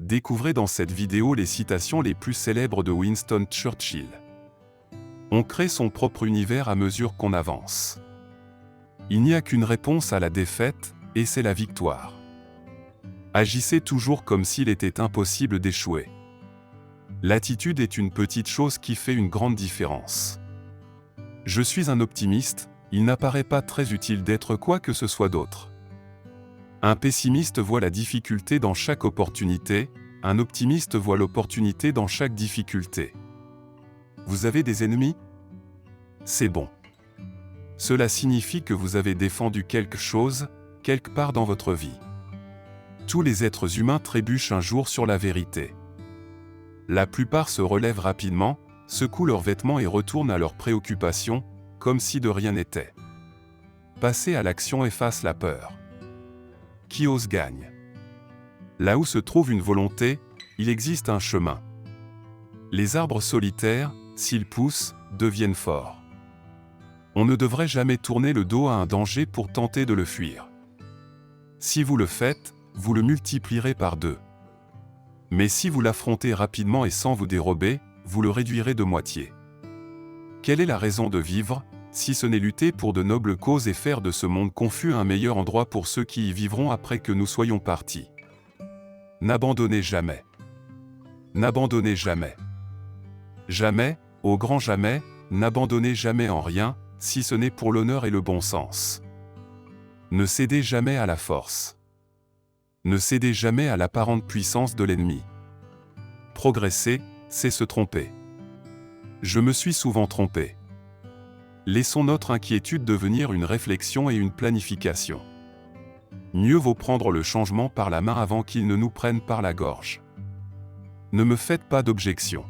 Découvrez dans cette vidéo les citations les plus célèbres de Winston Churchill. On crée son propre univers à mesure qu'on avance. Il n'y a qu'une réponse à la défaite, et c'est la victoire. Agissez toujours comme s'il était impossible d'échouer. L'attitude est une petite chose qui fait une grande différence. Je suis un optimiste, il n'apparaît pas très utile d'être quoi que ce soit d'autre. Un pessimiste voit la difficulté dans chaque opportunité, un optimiste voit l'opportunité dans chaque difficulté. Vous avez des ennemis? C'est bon. Cela signifie que vous avez défendu quelque chose, quelque part dans votre vie. Tous les êtres humains trébuchent un jour sur la vérité. La plupart se relèvent rapidement, secouent leurs vêtements et retournent à leurs préoccupations, comme si de rien n'était. Passer à l'action efface la peur. Qui ose gagne. Là où se trouve une volonté, il existe un chemin. Les arbres solitaires, s'ils poussent, deviennent forts. On ne devrait jamais tourner le dos à un danger pour tenter de le fuir. Si vous le faites, vous le multiplierez par 2. Mais si vous l'affrontez rapidement et sans vous dérober, vous le réduirez de moitié. Quelle est la raison de vivre, si ce n'est lutter pour de nobles causes et faire de ce monde confus un meilleur endroit pour ceux qui y vivront après que nous soyons partis? N'abandonnez jamais. N'abandonnez jamais. Jamais, au grand jamais, n'abandonnez jamais en rien, si ce n'est pour l'honneur et le bon sens. Ne cédez jamais à la force. Ne cédez jamais à l'apparente puissance de l'ennemi. Progresser, c'est se tromper. Je me suis souvent trompé. Laissons notre inquiétude devenir une réflexion et une planification. Mieux vaut prendre le changement par la main avant qu'il ne nous prenne par la gorge. Ne me faites pas d'objection.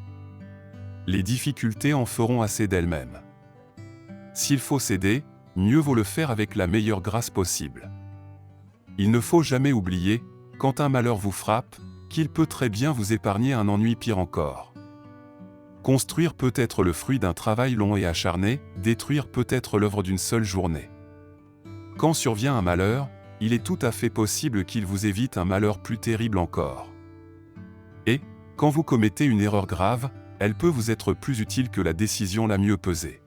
Les difficultés en feront assez d'elles-mêmes. S'il faut céder, mieux vaut le faire avec la meilleure grâce possible. Il ne faut jamais oublier, quand un malheur vous frappe, qu'il peut très bien vous épargner un ennui pire encore. Construire peut être le fruit d'un travail long et acharné, détruire peut être l'œuvre d'une seule journée. Quand survient un malheur, il est tout à fait possible qu'il vous évite un malheur plus terrible encore. Et, quand vous commettez une erreur grave, elle peut vous être plus utile que la décision la mieux pesée.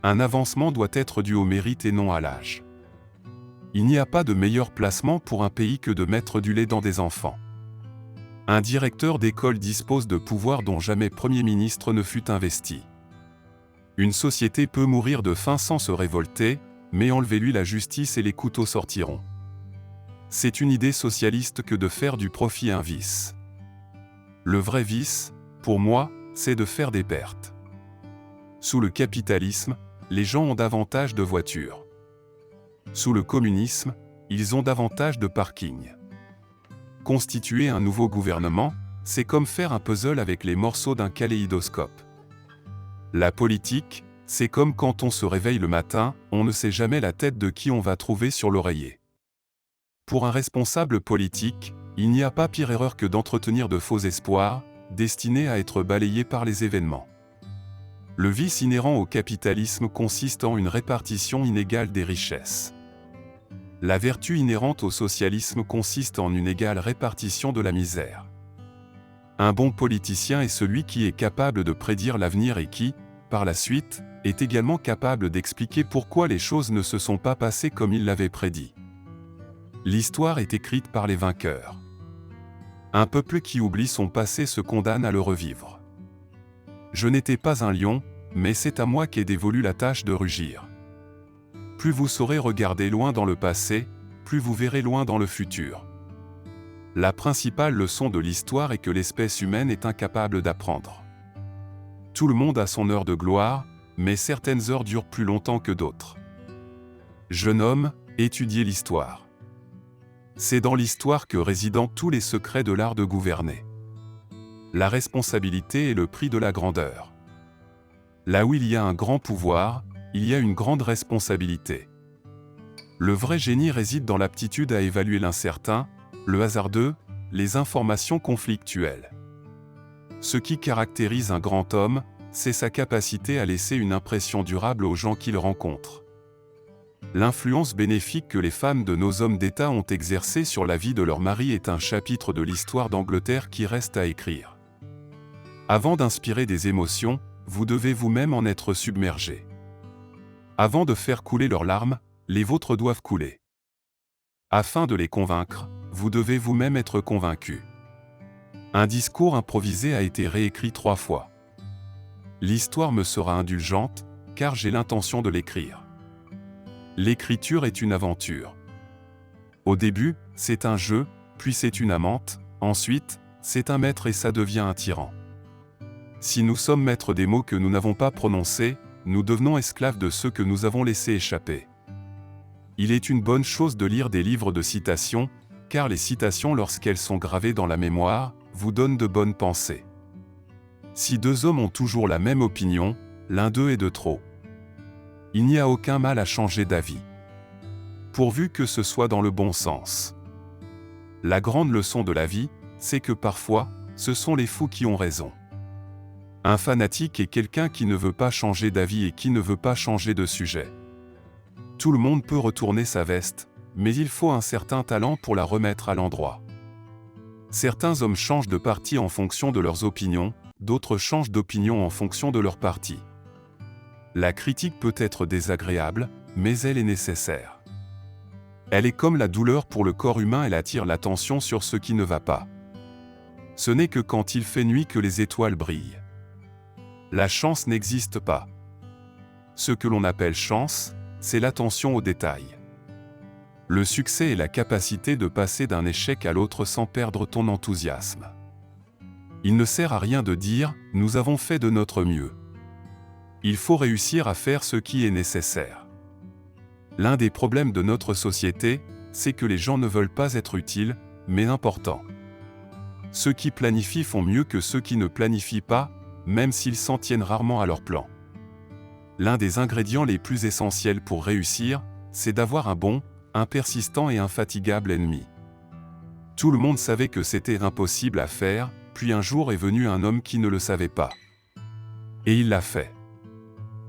Un avancement doit être dû au mérite et non à l'âge. Il n'y a pas de meilleur placement pour un pays que de mettre du lait dans des enfants. Un directeur d'école dispose de pouvoirs dont jamais Premier ministre ne fut investi. Une société peut mourir de faim sans se révolter, mais enlevez-lui la justice et les couteaux sortiront. C'est une idée socialiste que de faire du profit un vice. Le vrai vice, pour moi, c'est de faire des pertes. Sous le capitalisme, les gens ont davantage de voitures. Sous le communisme, ils ont davantage de parkings. Constituer un nouveau gouvernement, c'est comme faire un puzzle avec les morceaux d'un kaléidoscope. La politique, c'est comme quand on se réveille le matin, on ne sait jamais la tête de qui on va trouver sur l'oreiller. Pour un responsable politique, il n'y a pas pire erreur que d'entretenir de faux espoirs, destinés à être balayés par les événements. Le vice inhérent au capitalisme consiste en une répartition inégale des richesses. La vertu inhérente au socialisme consiste en une égale répartition de la misère. Un bon politicien est celui qui est capable de prédire l'avenir et qui, par la suite, est également capable d'expliquer pourquoi les choses ne se sont pas passées comme il l'avait prédit. L'histoire est écrite par les vainqueurs. Un peuple qui oublie son passé se condamne à le revivre. Je n'étais pas un lion, mais c'est à moi qu'est dévolue la tâche de rugir. Plus vous saurez regarder loin dans le passé, plus vous verrez loin dans le futur. La principale leçon de l'histoire est que l'espèce humaine est incapable d'apprendre. Tout le monde a son heure de gloire, mais certaines heures durent plus longtemps que d'autres. Jeune homme, étudiez l'histoire. C'est dans l'histoire que résident tous les secrets de l'art de gouverner. La responsabilité est le prix de la grandeur. Là où il y a un grand pouvoir, il y a une grande responsabilité. Le vrai génie réside dans l'aptitude à évaluer l'incertain, le hasardeux, les informations conflictuelles. Ce qui caractérise un grand homme, c'est sa capacité à laisser une impression durable aux gens qu'il rencontre. L'influence bénéfique que les femmes de nos hommes d'État ont exercée sur la vie de leur mari est un chapitre de l'histoire d'Angleterre qui reste à écrire. Avant d'inspirer des émotions, vous devez vous-même en être submergé. Avant de faire couler leurs larmes, les vôtres doivent couler. Afin de les convaincre, vous devez vous-même être convaincu. Un discours improvisé a été réécrit 3 fois. L'histoire me sera indulgente, car j'ai l'intention de l'écrire. L'écriture est une aventure. Au début, c'est un jeu, puis c'est une amante, ensuite, c'est un maître et ça devient un tyran. Si nous sommes maîtres des mots que nous n'avons pas prononcés, nous devenons esclaves de ceux que nous avons laissés échapper. Il est une bonne chose de lire des livres de citations, car les citations, lorsqu'elles sont gravées dans la mémoire, vous donnent de bonnes pensées. Si 2 hommes ont toujours la même opinion, l'un d'eux est de trop. Il n'y a aucun mal à changer d'avis, pourvu que ce soit dans le bon sens. La grande leçon de la vie, c'est que parfois, ce sont les fous qui ont raison. Un fanatique est quelqu'un qui ne veut pas changer d'avis et qui ne veut pas changer de sujet. Tout le monde peut retourner sa veste, mais il faut un certain talent pour la remettre à l'endroit. Certains hommes changent de parti en fonction de leurs opinions, d'autres changent d'opinion en fonction de leur parti. La critique peut être désagréable, mais elle est nécessaire. Elle est comme la douleur pour le corps humain, elle attire l'attention sur ce qui ne va pas. Ce n'est que quand il fait nuit que les étoiles brillent. La chance n'existe pas. Ce que l'on appelle chance, c'est l'attention aux détails. Le succès est la capacité de passer d'un échec à l'autre sans perdre ton enthousiasme. Il ne sert à rien de dire « nous avons fait de notre mieux ». Il faut réussir à faire ce qui est nécessaire. L'un des problèmes de notre société, c'est que les gens ne veulent pas être utiles, mais importants. Ceux qui planifient font mieux que ceux qui ne planifient pas, même s'ils s'en tiennent rarement à leur plan. L'un des ingrédients les plus essentiels pour réussir, c'est d'avoir un bon, un persistant et infatigable ennemi. Tout le monde savait que c'était impossible à faire, puis un jour est venu un homme qui ne le savait pas. Et il l'a fait.